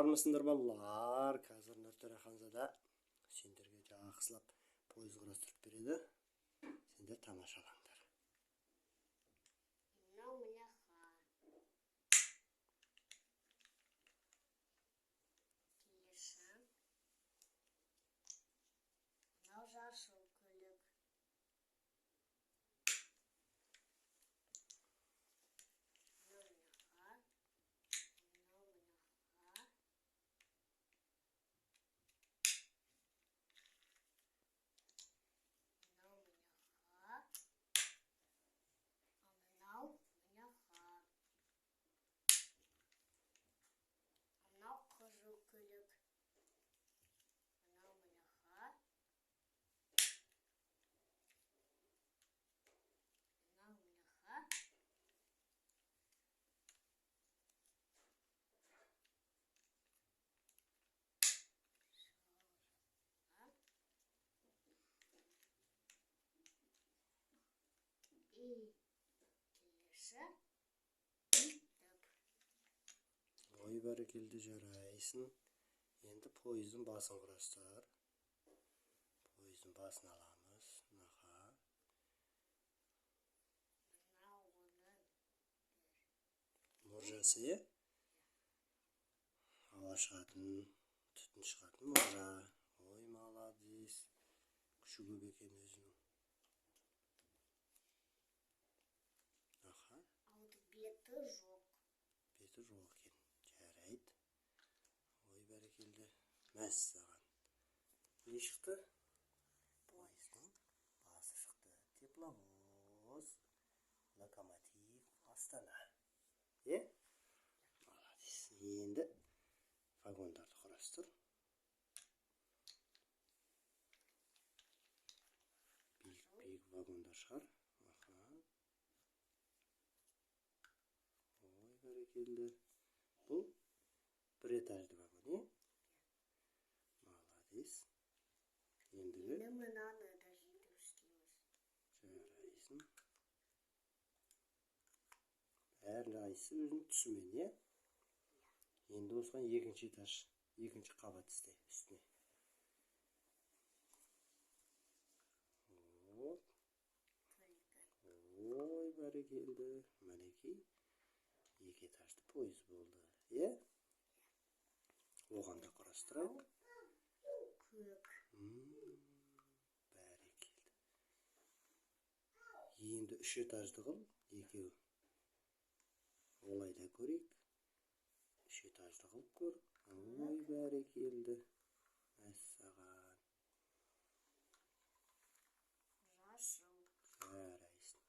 Армысыңдар балалар? Қазір Нұртөре Ханзада сендерге жақсылап пойыз құрастырып береді. Сендер тамашалаңдар. Жасыл көлік. Қызыл көлік. Ой, бәрекелді, жарайсың. Енді пойыздың басын құрастыр. Пойыздың басын аламыз. Мұржасы, ауа шығатын, түтін шығатын мұржа. Ой, маладес. Күші көп екен өзінің. Беті жоқ. Беті жоқ екен. Жарайды. Ой, бәрекелді. Мәссаған. Не шықты? Пойыздың басы шықты. Тепловоз, локомотив, Астана. Молодец. Енді вагондарды құрастыр. Биік вагондар шығар. Ой, бәрекелді. Бұл бір этажды вагон, Молодец. Ендігі мынаны да жетіп істейміз. Жарайсың. Әрқайсысы өзінің түсімен, Енді осыған екінші этаж, екінші қабат істе үстіне. Ой, бәрекелді. Мінекей, екі этажды пойыз болды. Оған да құрастырайық. Көк. Бәрекелді. Енді үш этажды қыл, екеу. Олай да көрейік. Үш этажды қылып көр. Ой, бәрекелді. Мәссаған. Жасыл. Жарайсың.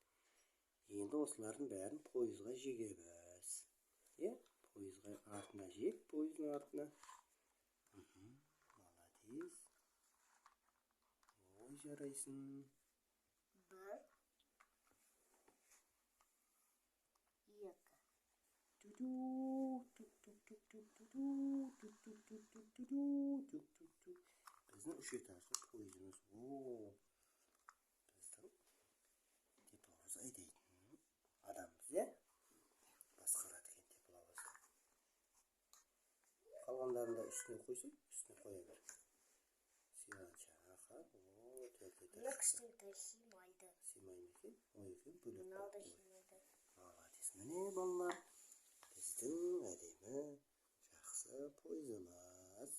Енді осылардың бәрін пойызға жегеміз. Пойызға артына жек, пойыздың артына. Молодец. Ой, жарайсың. Бір. Екі. Біздің үш этажды пойызымыз. Біздің тепловоз айдайтын адамбыз, басқарады екен тепловозды. Қалғандарын да үстіне қойсай, үстіне қоя бер. Сыйғанша, Мына кішкентай сыймайды. Сыймайды екен? Ой, екен, бөлек. Мынау да сыймайды. Молодец. Міне балалар, біздің әдемі жақсы пойызымыз,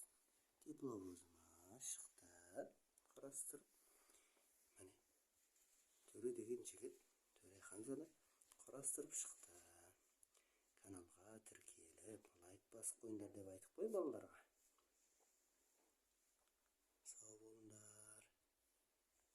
тепловозымыз шықты. Құрастырып. Міне, Төре деген жігіт, Төре Ханзада құрастырып шықты. Каналға тіркеліп, лайк басып қойыңдар деп айтып қой балаларға.